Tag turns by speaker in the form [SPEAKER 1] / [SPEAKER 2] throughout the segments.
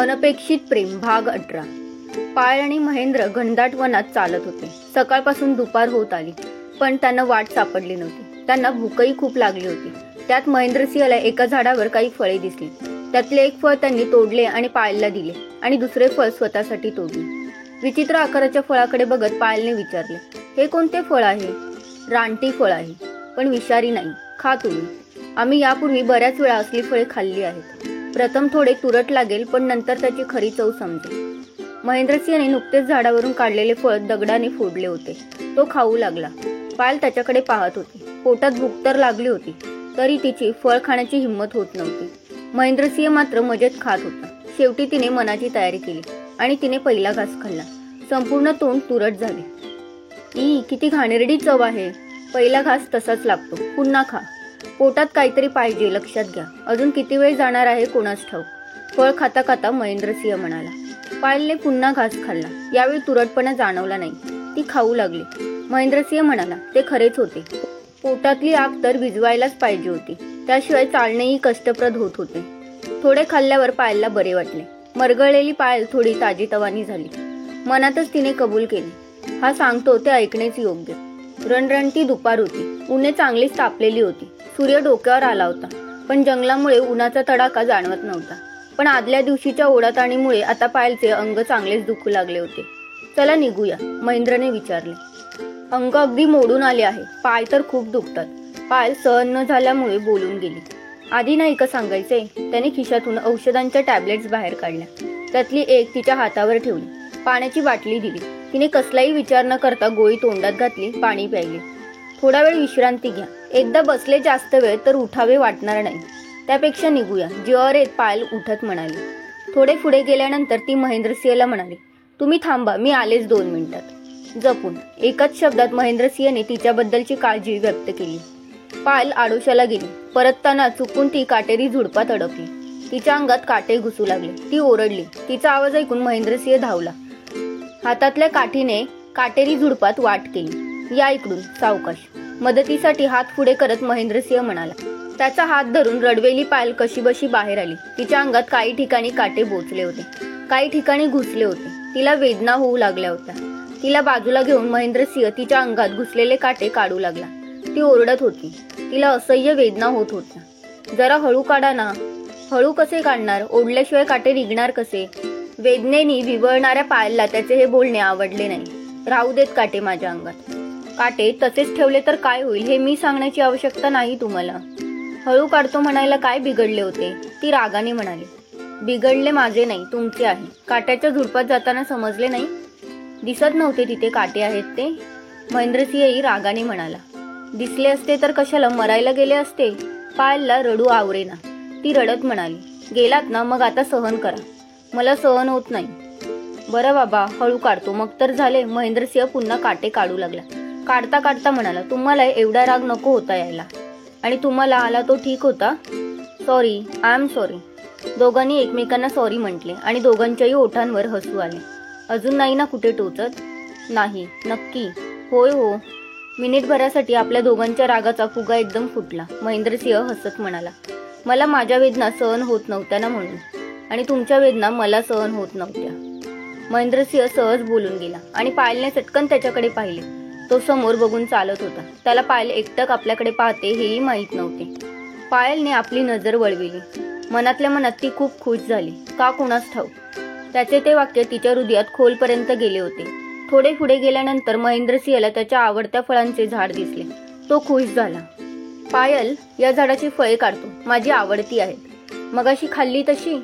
[SPEAKER 1] अनपेक्षित प्रेम भाग 18। पायल आणि महेंद्र घनदाट वनात चालत होते। सकाळपासून दुपार होत आली पण त्यांना वाट सापडली नव्हती। त्यांना भूकही खूप लागली होती। त्यात महेंद्र सिंहला एका झाडावर काही फळे दिसली। त्यातले एक फळ त्यांनी तोडले आणि पायलला दिले आणि दुसरे फळ स्वतःसाठी तोडले। विचित्र आकाराच्या फळाकडे बघत पायलने विचारले, हे कोणते फळ आहे? रानटी फळ आहे, पण विषारी नाही, खा तुम्ही। आम्ही यापूर्वी बऱ्याच वेळा असली फळे खाल्ली आहेत। प्रथम थोडे तुरट लागेल पण नंतर त्याची खरी चव समजेल। महेंद्र सिंहने नुकतेच झाडावरून काढलेले फळ दगडाने फोडले होते। तो खाऊ लागला। पायल त्याच्याकडे पाहत होती। पोटात भूक तर लागली होती तरी तिची फळ खाण्याची हिंमत होत नव्हती। महेंद्र सिंह मात्र मजेत खात होता। शेवटी तिने मनाची तयारी केली आणि तिने पहिला घास खाल्ला। संपूर्ण तोंड तुरट झाले। ई किती घाणेरडी चव आहे। पहिला घास तसाच लागतो, पुन्हा खा। पोटात काहीतरी पाहिजे, लक्षात घ्या। अजून किती वेळ जाणार आहे कोणास ठाऊक। फळ खाता खाता महेंद्र सिंह म्हणाला। पायलने पुन्हा घास खाल्ला। यावेळी तुरटपणा जाणवला नाही, ती खाऊ लागली। महेंद्र सिंह म्हणाला, ते खरेच होते। पोटातली आग तर विझवायलाच पाहिजे होती, त्याशिवाय चालणेही कष्टप्रद होत होते। थोडे खाल्ल्यावर पायलला बरे वाटले। मरगळलेली पायल थोडी ताजीतवानी झाली। मनातच तिने कबूल केले, हा सांगतो ते ऐकणेच योग्य। रणरणती दुपार होती। उन्हे चांगलीच तापलेली होती। सूर्य डोक्यावर आला होता पण जंगलामुळे उन्हाचा तडाखा जाणवत नव्हता। पण आदल्या दिवशीच्या ओढाताणीमुळे आता पायलचे अंग चांगलेच दुखू लागले होते। चला निघूया, महेंद्रने विचारले। अंग अगदी मोडून आले आहे, पाय तर खूप दुखतात। पायल सहन न झाल्यामुळे बोलून गेली। आधी नाही का सांगायचे? त्याने खिशातून औषधांच्या टॅबलेट्स बाहेर काढल्या। त्यातली एक तिच्या हातावर ठेवली। पाण्याची बाटली दिली। तिने कसलाही विचार न करता गोळी तोंडात घातली, पाणी प्यायले। थोडा वेळ विश्रांती घ्या, एकदा बसले जास्त वेळ तर उठावे वाटणार नाही। त्यापेक्षा निघूया, जीवावर येत पायल उठत म्हणाली। थोडे पुढे गेल्यानंतर ती महेंद्र सिंहला म्हणाली, तुम्ही थांबा, मी आलेच 2 मिनिटात। जपून एकाच शब्दात महेंद्र सिंहने तिच्याबद्दलची काळजी व्यक्त केली। पायल आडोशाला गेली। परतताना चुकून ती काटेरी झुडपात अडकली। तिच्या अंगात काटे घुसू लागले। ती ओरडली। तिचा आवाज ऐकून महेंद्र सिंह धावला। हातातल्या काठीने काटेरी झुडपात वाट केली। या इकडून, सावकाश। मदतीसाठी हात पुढे करत महेंद्र सिंह म्हणाला। त्याचा हात धरून रडवेली पायल कशीबशी बाहेर आली। तिच्या अंगात काही ठिकाणी काटे बोचले होते, काही ठिकाणी घुसले होते। तिला वेदना होऊ लागल्या होत्या। तिला बाजूला घेऊन महेंद्र सिंह तिच्या अंगात घुसलेले काटे काढू लागला। ती ओरडत होती। तिला असह्य वेदना होत होत्या। जरा हळू काढा ना। हळू कसे काढणार? ओढल्याशिवाय काटे निघणार कसे? वेदनेने विवळणाऱ्या पायलला त्याचे हे बोलणे आवडले नाही। राहू देत काटे माझ्या अंगात। काटे तसेच ठेवले तर काय होईल हे मी सांगण्याची आवश्यकता नाही तुम्हाला। हळू काढतो म्हणायला काय बिघडले होते? ती रागाने म्हणाली। बिघडले माझे नाही, तुमचे आहे। काट्याच्या झुडपात जाताना समजले नाही? दिसत नव्हते तिथे काटे आहेत ते? महेंद्र सिंहही रागाने म्हणाला। दिसले असते तर कशाला मरायला गेले असते? पायलला रडू आवरेना। ती रडत म्हणाली, गेलात ना, मग आता सहन करा। मला सहन होत नाही। बरं बाबा, हळू काढतो, मग तर झाले। महेंद्र सिंह पुन्हा काटे काढू लागला। काढता काढता म्हणाला, तुम्हाला एवढा राग नको होता यायला, आणि तुम्हाला आला तो ठीक होता। Sorry, I am sorry. दोघांनी एकमेकांना सॉरी म्हटले आणि दोघांच्याही ओठांवर हसू आले। अजून नाही ना कुठे टोचत? नाही, नक्की? होय हो। मिनिटभरासाठी आपल्या दोघांच्या रागाचा फुगा एकदम फुटला। महेंद्र सिंह हसत म्हणाला, मला माझ्या वेदना सहन होत नव्हत्या ना म्हणून, आणि तुमच्या वेदना मला सहन होत नव्हत्या। महेंद्र सिंह सहज बोलून गेला आणि पायलने चटकन त्याच्याकडे पाहिले। तो समोर बघून चालत होता। त्याला पायल एकटक आपल्याकडे पाहते हेही माहीत नव्हते। पायलने आपली नजर वळविली। मनातल्या मनात ती खूप खुश झाली, का कुणास ठाऊक। त्याचे ते वाक्य तिच्या हृदयात खोलपर्यंत गेले होते। थोडे पुढे गेल्यानंतर महेंद्र सिंहला त्याच्या आवडत्या फळांचे झाड दिसले। तो खुश झाला। पायल, या झाडाची फळे काढतो, माझी आवडती आहेत। मगाशी खाल्ली तशी?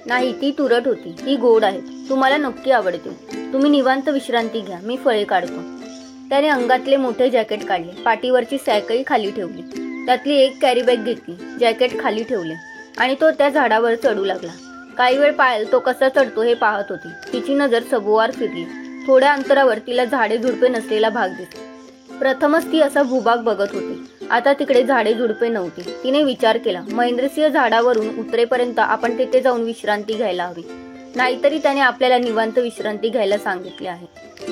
[SPEAKER 1] नाही, ती तुरट होती, ही गोड आहेत, तुम्हाला नक्की आवडतील। तुम्ही निवांत विश्रांती घ्या, मी फळे काढतो। त्याने अंगातले मोठे जॅकेट काढले। पाठीवरची सॅकही खाली ठेवली। त्यातली एक कॅरी बॅग घेतली, जॅकेट खाली ठेवले आणि तो त्या झाडावर चढू लागला। काही वेळ पायल तो कसा चढतो हे पाहत होती। तिची नजर सभोवार फिरली। थोड्या अंतरावर तिला झाडे झुडपे नसलेला भाग दिसला। प्रथमच ती असा भूभाग बघत होती। आता तिकडे झाडे झुडपे नव्हती। तिने विचार केला, महेंद्र सिंह झाडावरून उतरेपर्यंत आपण तिथे जाऊन विश्रांती घ्यायला हवी, नाहीतरी त्याने आपल्याला निवांत विश्रांती घ्यायला सांगितले आहे।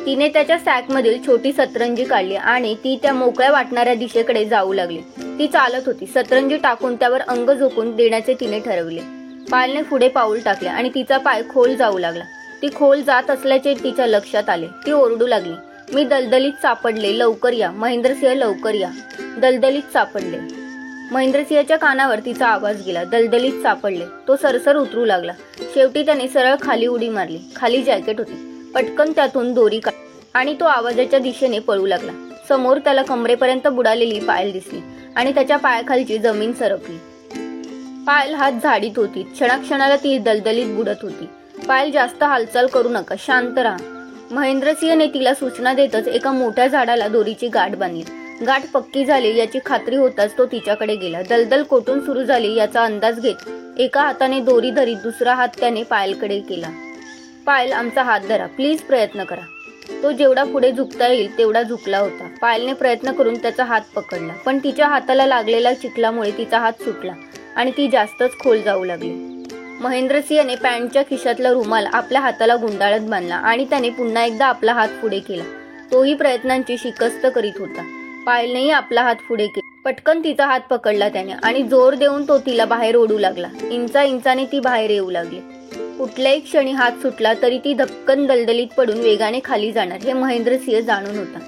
[SPEAKER 1] तिने त्याच्या सॅकमधील छोटी सतरंजी काढली आणि ती त्या मोकळ्या वाटणाऱ्या दिशेकडे जाऊ लागली। ती चालत होती। सतरंजी टाकून त्यावर अंग झोकून देण्याचे तिने ठरवले। पायलने पुढे पाऊल टाकले आणि तिचा पाय खोल जाऊ लागला. ती खोल जात असल्याचे तिच्या लक्षात आले. ती ओरडू लागली, मी दलदलीत सापडले, लवकर या महेंद्रसिंह, लवकर या. दलदलीत सापडले. महेंद्रसिंहच्या कानावर तिचा आवाज गेला. दलदलीत सापडले. तो सरसर उतरू लागला. शेवटी त्याने सरळ खाली उडी मारली. खाली जॅकेट होती. पटकन त्यातून दोरी आणि तो आवाजाच्या दिशेने पळू लागला. समोर त्याला कमरेपर्यंत बुडालेली पायल दिसली आणि त्याच्या पायाखालची जमीन सरकली. पायल हात झाडीत होती. क्षणाक्षणाला ती दलदलीत बुडत होती. पायल, जास्त हालचाल करू नका, शांत राहा. महेंद्रसिंहने तिला सूचना देतच एका मोठ्या झाडाला दोरीची गाठ बांधली. गाठ पक्की झाली याची खात्री होताच तो तिच्याकडे गेला. दलदल कोठून सुरू झाली याचा अंदाज घेत एका हाताने दोरी धरीत दुसरा हात त्याने पायलकडे केला. पायल, आमचा हात धरा, प्लीज, प्रयत्न करा. तो जेवढा पुढे झुकता येईल तेवढा झुकला होता. पायलने प्रयत्न करून त्याचा हात पकडला, पण तिच्या हाताला लागलेल्या चिखलामुळे तिचा हात सुटला आणि ती जास्तच खोल जाऊ लागली. महेंद्रसिंहने पॅन्टच्या खिशातला रुमाल आपल्या हाताला गुंडाळत बांधला आणि त्याने पुन्हा एकदा आपला हात पुढे केला. तोही प्रयत्नांची शिकस्त करीत होता. पायलनेही आपला हात पुढे केला. पटकन तिचा हात पकडला त्याने आणि जोर देऊन तो तिला बाहेर ओढू लागला. इंचाने ती बाहेर येऊ लागली. कुठल्याही क्षणी हात सुटला तरी ती धक्कन दलदलीत पडून वेगाने खाली जाणार हे महेंद्रसिंह जाणून होता.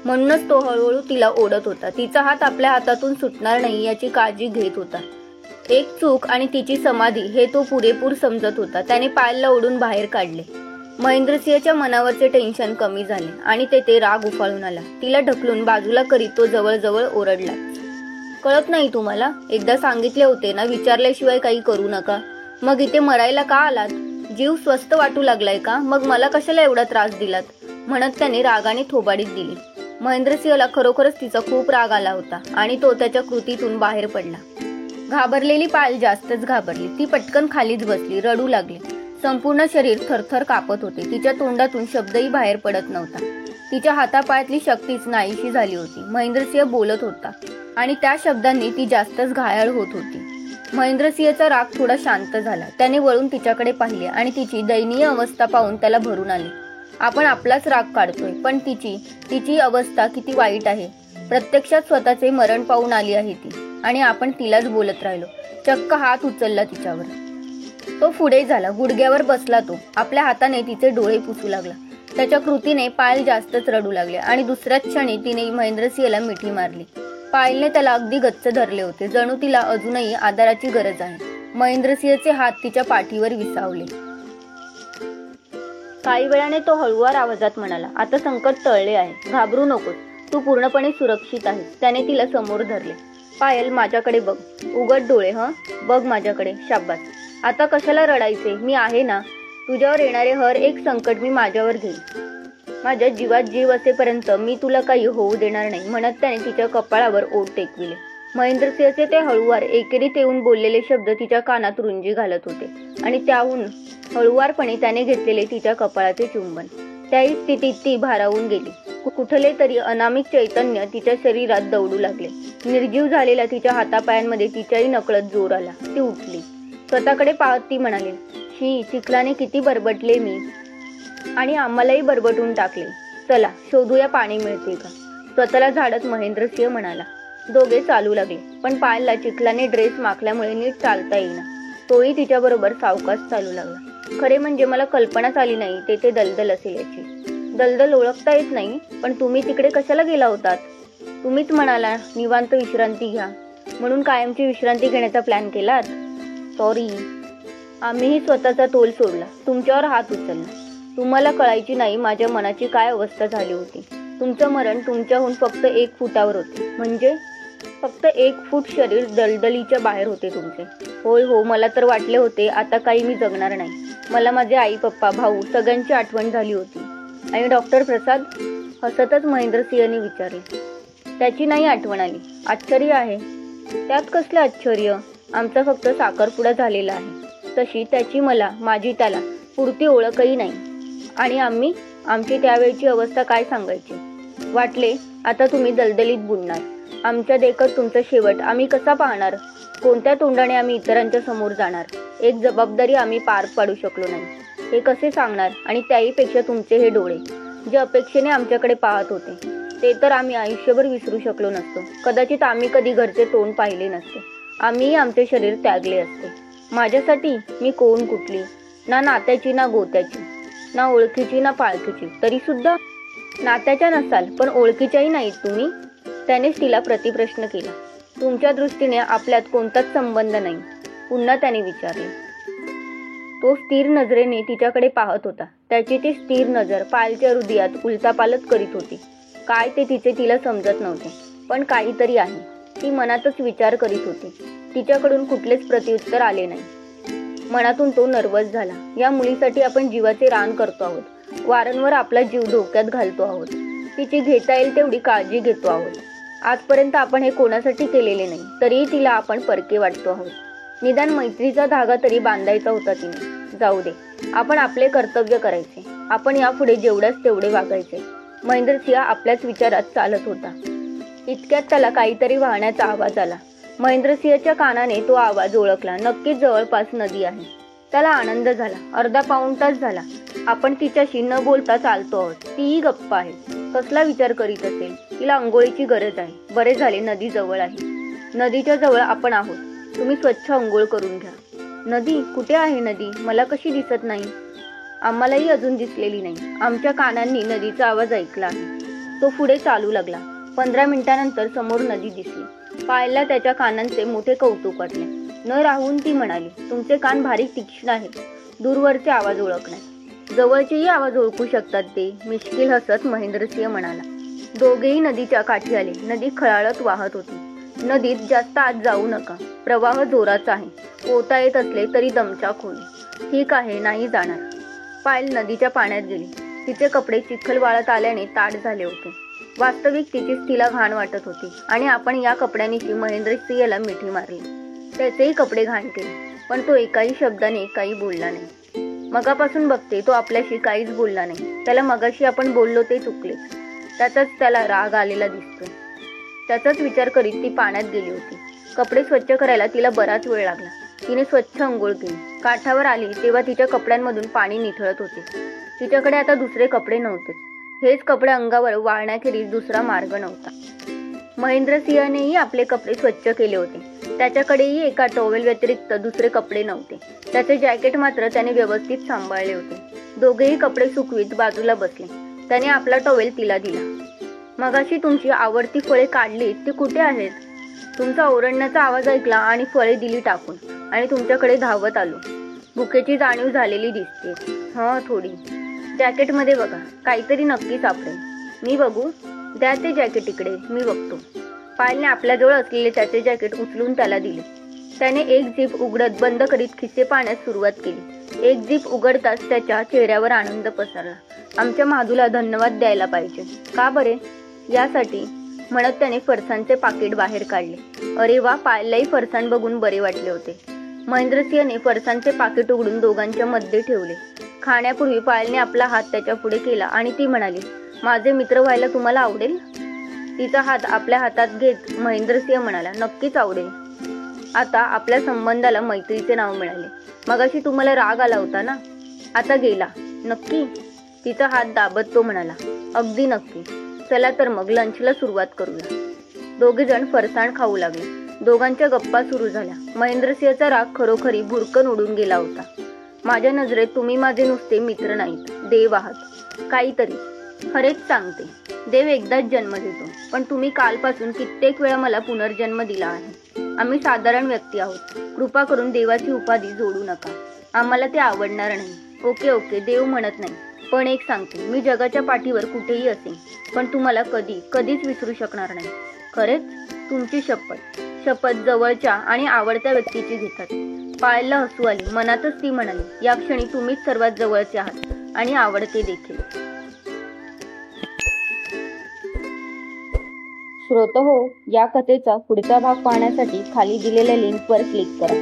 [SPEAKER 1] म्हणूनच तो हळूहळू तिला ओढत होता. तिचा हात आपल्या हातातून सुटणार नाही याची काळजी घेत होता. एक चूक आणि तिची समाधी हे तो पुरेपूर समजत होता. त्याने पायलला ओढून बाहेर काढले. महेंद्रसिंहच्या मनावरचे टेन्शन कमी झाले आणि तेथे राग उफाळून आला. तिला ढकलून बाजूला करीत तो जवळजवळ ओरडला, कळत नाही तुम्हाला? एकदा सांगितले होते ना, विचारल्याशिवाय काही करू नका. मग इथे मरायला का आलात? जीव स्वस्त वाटू लागलाय का? मग मला कशाला एवढा त्रास दिलात? म्हणत त्याने रागाने थोबाडीत दिली. महेंद्रसिंहला खरोखरच तिचा खूप राग आला होता आणि तो त्याच्या कृतीतून बाहेर पडला. घाबरलेली पायल जास्तच घाबरली. ती पटकन खालीच बसली, रडू लागली. संपूर्ण शरीर थरथर कापत होते. तिच्या तोंडातून शब्दही बाहेर पडत नव्हता. तिच्या हातापायातली शक्तीच नाहीशी झाली होती. महेंद्रसिंह बोलत होता आणि त्या शब्दांनी ती जास्तच घायाळ होत होती. महेंद्रसिंहचा राग थोडा शांत झाला. त्याने वळून तिच्याकडे पाहिले आणि तिची दयनीय अवस्था पाहून त्याला भरून आले. आपण आपलाच राग काढतोय, पण तिची अवस्था किती वाईट आहे. प्रत्यक्षात स्वतःचे मरण पाहून आली आहे ती आणि आपण तिलाच बोलत राहिलो. चक्क हात उचलला तिच्यावर. तो पुढे झाला. गुडघ्यावर बसला. तो आपल्या हाताने तिचे डोळे पुसू लागला. त्याच्या कृतीने पायल जास्तच रडू लागले आणि दुसऱ्याच क्षणी तिने महेंद्रसिंहला मिठी मारली. पायलने त्याला अगदी गच्च धरले होते, जणू तिला अजूनही आधाराची गरज आहे. महेंद्रसिंहचे हात तिच्या पाठीवर विसावले. काही वेळाने तो हळुवार आवाजात म्हणाला, आता संकट टळले आहे, घाबरू नकोस, तू पूर्णपणे सुरक्षित आहेस. त्याने तिला समोर धरले. पायल, माझ्याकडे बघ, उघड डोळे, बघ माझ्याकडे, शाबास. आता कशाला रडायचे, मी आहे ना. तुझ्यावर येणारे हर एक संकट मी माझ्यावर घेईन. माझ्या जीवात जीव असेपर्यंत मी तुला काही होऊ देणार नाही. म्हणत त्याने तिच्या कपाळावर ओठ टेकविले. महेंद्रसिंहचे ते हळुवार एकेरीत येऊन बोललेले शब्द तिच्या कानात रुंजी घालत होते आणि त्याहून हळुवारपणे त्याने घेतलेले तिच्या कपाळाचे चुंबन. त्याही स्थितीत ती भारावून गेली. कुठले तरी अनामिक चैतन्य तिच्या शरीरात दौडू लागले. निर्जीव झालेल्या तिच्या हातापायांमध्ये तिच्याही नकळत जोर आला. ती उठली. स्वतःकडे पाहत ती म्हणाली, शी, चिखलाने किती बरबटले मी आणि आम्हालाही बरबटून टाकले. चला शोधूया पाणी मिळते का. स्वतःला झाडत महेंद्रसिंह म्हणाला. दोघे चालू लागले, पण पायलला चिखलाने ड्रेस माखल्यामुळे नीट चालता येईना. तोही तिच्याबरोबर सावकाश चालू लागला. खरे म्हणजे मला कल्पनाच आली नाही तेथे दलदल असेल याची. दलदल ओळखता येत नाही, पण तुम्ही तिकडे कशाला गेला होतात? तुम्हीच म्हणाला निवांत विश्रांती घ्या, म्हणून कायमची विश्रांती घेण्याचा प्लॅन केलात. सॉरी. आम्हीही स्वतःचा तोल सोडला, तुमच्यावर हात उचलला. तुम्हाला कळायची नाही माझ्या मनाची काय अवस्था झाली होती. तुमचं मरण तुमच्याहून फक्त 1 फुटावर होते. म्हणजे फक्त 1 फूट शरीर दलदलीच्या बाहेर होते तुमचे. होय हो, मला तर वाटले होते आता काही मी जगणार नाही. मला माझे आई, पप्पा, भाऊ सगळ्यांची आठवण झाली होती. आणि डॉक्टर प्रसाद? हसतच महेंद्रसिंहने विचारले. त्याची नाही आठवण आली. आश्चर्य आहे. त्यात कसले आश्चर्य? आमचा फक्त साखरपुडा झालेला आहे. तशी त्याची मला, माझी त्याला पुरती ओळखही नाही. आणि आमची त्यावेळची अवस्था काय सांगायची. वाटले आता तुम्ही दलदलीत बुडणार. आमच्या देखत तुमचा शेवट आम्ही कसा पाहणार? कोणत्या तोंडाने आम्ही इतरांच्या समोर जाणार? एक जबाबदारी आम्ही पार पाडू शकलो नाही, हे कसे सांगणार? आणि त्याहीपेक्षा तुमचे हे डोळे जे अपेक्षेने आमच्याकडे पाहत होते, ते तर आम्ही आयुष्यभर विसरू शकलो नसतो. कदाचित आम्ही कधी घरचे तोंड पाहिले नसते. आम्हीही आमचे शरीर त्यागले असते. माझ्यासाठी मी कोण कुठली, ना नात्याची ना गोत्याची, ना ओळखीची ना पाळखीची, तरी सुद्धा नात्याच्या नसाल पण ओळखीच्याही नाहीत तुम्ही. त्यानेच तिला प्रतिप्रश्न केला. तुमच्या दृष्टीने आपल्यात कोणताच संबंध नाही, पुन्हा त्याने विचारले. तो स्थिर नजरेने तिच्याकडे पाहत होता. त्याची ती स्थिर नजर पायलच्या हृदयात उलथापालथ करीत होती. काय ते तिचे तिला समजत नव्हते, पण काहीतरी आहे. ती मनातच विचार करीत होती. तिच्याकडून कुठलेच प्रत्युत्तर आले नाही. मनातून तो नर्वस झाला. या मुलीसाठी आपण जीवाचे रान करतो आहोत, वारंवार आपला जीव धोक्यात घालतो आहोत, तिची घेता येईल तेवढी काळजी घेतो आहोत. आजपर्यंत आपण हे कोणासाठी केलेले नाही, तरीही तिला आपण परके वाटतो आहोत. निदान मैत्रीचा धागा तरी बांधायचा होता तिने. जाऊ दे, आपण आपले कर्तव्य करायचे. आपण यापुढे जेवढ्याच तेवढे वागायचे. महेंद्रसिंह आपल्याच विचारात चालत होता. इतक्यात त्याला काहीतरी वाहण्याचा आवाज आला. महेंद्रसिंहच्या कानाने तो आवाज ओळखला. नक्कीच जवळपास नदी आहे. त्याला आनंद झाला. अर्धा पाऊण तास झाला आपण तिच्याशी न बोलता चालतो आहोत. तीही गप्प आहे. कसला विचार करीत असेल. तिला अंघोळीची गरज आहे. बरे झाले नदी जवळ आहे. नदीच्या जवळ आपण आहोत. तुम्ही स्वच्छ अंघोळ करून घ्या. नदी कुठे आहे? नदी मला कशी दिसत नाही? आम्हालाही अजून दिसलेली नाही. आमच्या कानांनी नदीचा आवाज ऐकला आहे. तो पुढे चालू लागला. 15 मिनिटांनंतर समोर नदी दिसली. पायलला त्याच्या कानांचे मोठे कौतुक वाटले. न राहून ती म्हणाली, तुमचे कान भारी तीक्ष्ण आहेत दूरवरचे आवाज ओळखण्यात. जवळचेही आवाज ओळखू शकतात ते, मिश्किल हसत महेंद्रसिंह म्हणाला. दोघेही नदीच्या काठी आले. नदी खळाळत वाहत होती. नदीत जास्त आत जाऊ नका, प्रवाह जोराचा आहे. पोहता येत असले तरी दमछाक होईल. ठीक आहे, नाही जाणार. पायल नदीच्या पाण्यात गेली. तिचे कपडे चिखल वाळत आल्याने ताट झाले होते. वास्तविक तिचीच तिला घाण वाटत होती आणि आपण या कपड्यांनी महेंद्रसिंहला मिठी मारली. त्याचेही कपडे घाण केले, पण तो एकाही शब्दाने काही बोलला नाही. मगापासून बघते तो आपल्याशी काहीच बोलला नाही. त्याला मगाशी आपण बोललो ते चुकले. त्याचाच त्याला राग आलेला दिसतोय. त्याचाच विचार करीत ती पाण्यात गेली होती. कपडे स्वच्छ करायला तिला बराच वेळ लागला. तिने स्वच्छ अंघोळ केली. काठावर आली तेव्हा तिच्या कपड्यांमधून पाणी निथळत होते. तिच्याकडे आता दुसरे कपडे नव्हते. हेच कपडे अंगावर वाळण्याखेरीज दुसरा मार्ग नव्हता. महेंद्रसिंहनेही आपले कपडे स्वच्छ केले होते. त्याच्याकडेही एका टॉवेल व्यतिरिक्त दुसरे कपडे नव्हते. त्याचे जॅकेट मात्र त्याने व्यवस्थित सांभाळले होते. दोघेही कपडे सुकवीत बाजूला बसले. त्याने आपला टॉवेल तिला दिला. मगाशी तुमची आवडती फळे काढलीत, ती कुठे आहेत? तुमचा ओरडण्याचा आवाज ऐकला आणि फळे दिली टाकून आणि तुमच्याकडे धावत आलो. भुकेची जाणीव झालेली दिसते. थोडी. जॅकेटमध्ये बघा, काहीतरी नक्की सापडेल. मी बघू? द्या ते जॅकेट इकडे, मी बघतो. पायलने आपल्याजवळ असलेले त्याचे जॅकेट उचलून त्याला दिले. त्याने एक झीप उघडत बंद करीत खिसे पाहण्यास सुरुवात केली. एक झीप उघडताच त्याच्या चेहऱ्यावर आनंद पसरला. आमच्या माधूला धन्यवाद द्यायला पाहिजे. का बरे? यासाठी म्हणत त्याने फरसाणचे पाकिट बाहेर काढले. अरे वा, पायललाही फरसाण बघून बरे वाटले होते. महेंद्रसिंहने फरसाणचे पाकिट उघडून दोघांच्या मध्ये ठेवले. खाण्यापूर्वी पायलने आपला हात त्याच्या पुढे केला आणि ती म्हणाली, माझे मित्र व्हायला तुम्हाला आवडेल? तिचा हात आपल्या हातात घेत महेंद्रसिंह म्हणाला, नक्कीच आवडेल. आता आपल्या संबंधाला मैत्रीचे नाव मिळाले. मगाशी तुम्हाला राग आला होता ना, आता गेला. नक्की? तिचा हात दाबत तो म्हणाला, अगदी नक्की. चला तर मग लंचला सुरुवात करूया. दोघे जण फरसाण खाऊ लागले. दोघांच्या गप्पा सुरू झाल्या. महेंद्रसिंहचा राग खरोखरी भुरकन उडून गेला होता. माझ्या नजरेत तुम्ही माझे नुसते मित्र नाहीत, देव आहात. काहीतरी खरेच सांगते, देव एकदाच जन्म देतो, पण तुम्ही कालपासून कित्येक वेळा मला पुनर्जन्म दिला आहे. आम्ही साधारण व्यक्ती आहोत. कृपा करून देवाची उपाधी जोडू नका. आम्हाला ते आवडणार नाही. ओके, देव म्हणत नाही. पण एक सांगते, मी जगाच्या पाठीवर कुठेही असेन, पण तुम्हाला कधीच विसरू शकणार नाही. खरेच? तुमची शपथ जवळच्या आणि आवडत्या व्यक्तीची घेतात. पायलला हसू आली. मनातच ती म्हणाली, या क्षणी तुम्हीच सर्वात जवळचे आहात आणि आवडते देखील. श्रोतहो, या कथेचा पुढचा भाग पाहण्यासाठी खाली दिलेल्या लिंकवर क्लिक करा.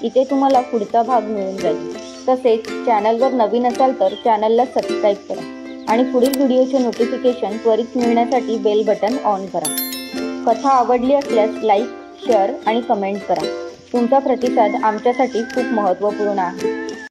[SPEAKER 1] इथे तुम्हाला पुढचा भाग मिळून जाईल. तसेच चॅनलवर नवीन असाल तर चॅनलला सबस्क्राईब करा आणि पुढील व्हिडिओचे नोटिफिकेशन त्वरित मिळण्यासाठी बेल बटन ऑन करा. कथा आवडली असल्यास लाईक, शेअर आणि कमेंट करा. तुमचा प्रतिसाद आमच्यासाठी खूप महत्त्वपूर्ण आहे.